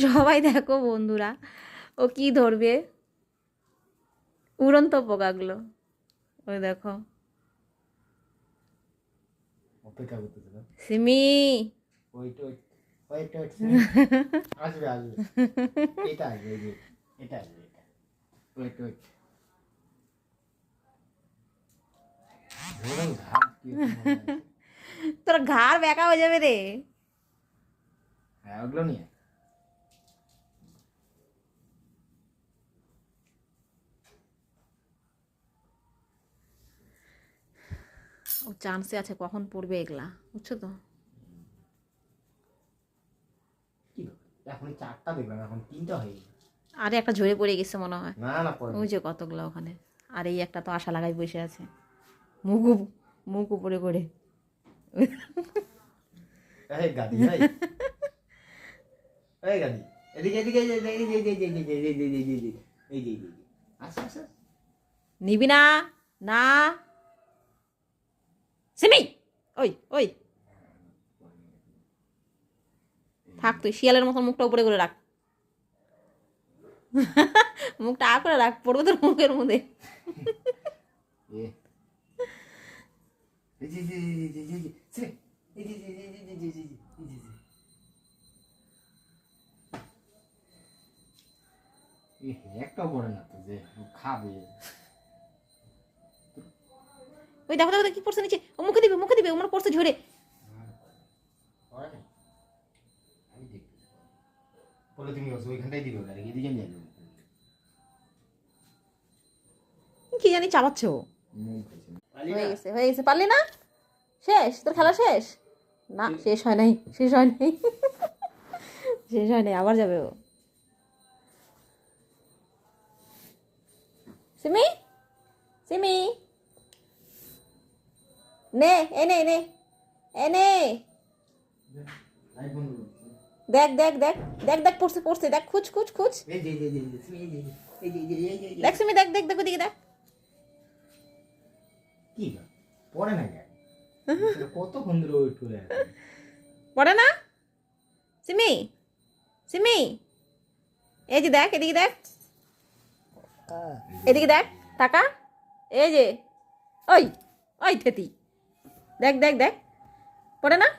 সবাই দেখো বন্ধুরা, ও কি ধরবে, উড়ন্ত পোকাগুলো, ওই দেখো। অপেক্ষা করতেছে না Simi, wait wait wait wait আসবে আসবে, এটা আসবে, এই যে এটা আসবে, এটা ওইট ওইট ধরুন ঘাট কি তোর ঘাড় ব্যাকা হয়ে যাবে রে। হ্যাঁ ওগুলো নিয়ে ও চান্সে আছে কখন পড়বে এগুলা, বুঝছো তো। কি এখন 4টা দেখলাম, এখন 3টা হয়ে গেছে। আরে একটা ঝরে পড়ে গেছে মনে হয়, না না পরে ওই যে কতগুলো ওখানে। আর এই একটা তো আশা লাগাই বসে আছে, মুখ মুখ উপরে করে। এই গাদি ভাই, এই গাদি এদিকে এদিকে এই যে এই যে এই যে এই যে এই যে এই যে এই যে এই যে আচ্ছা আচ্ছা নিবি না, না সিমি, ওই ওই থাক, তুই শিয়ালের মতন মুখটা উপরে করে রাখ। মুখটা আ করে রাখ, পড়বে তোর মুখের মধ্যে। এই যে এই যে এই যে এই যে এই যে এই যে এই যে এই যে এই একটাও পড়ে না তো যে খাবে। ওই দেখো দেখো কি পড়ছে নিচে, ও মুখে দিবে, মুখে দিবে, ওমরা পড়ছে ঝরে। আমি দেখি বলে তুমি ওইখানটাই দিবে, ওটা এদিকে নিয়ে যাবে। কি জানি চাবাচ্ছে ও। হয়ে গেছে, হয়ে গেছে, পারলি না, শেষ, তোর খেলা শেষ। না শেষ হয় নাই, শেষ হয় নাই, শেষ হয় নাই, আবার যাবে ও। সিমি, সিমি, নে এনে এনে এনে, দেখ দেখ দেখ দেখ দেখ, পড়ছে পড়ছে, দেখ খুঁজ খুঁজ খুঁজ, এই যে এই যে এই যে এই যে এই যে দেখ সিমি, দেখ দেখ দেখ ওদিকে দেখ। কি পড়ে না কেন, কতক্ষণ ধরে ওয়েট করে আছে। পড়ে না সিমি, সিমি, এই যে দেখ, এদিকে দেখ, এদিকে দেখ, টাকা, এই যে, ওই ওই থেতি, দেখ দেখ দেখ, পড়ে না।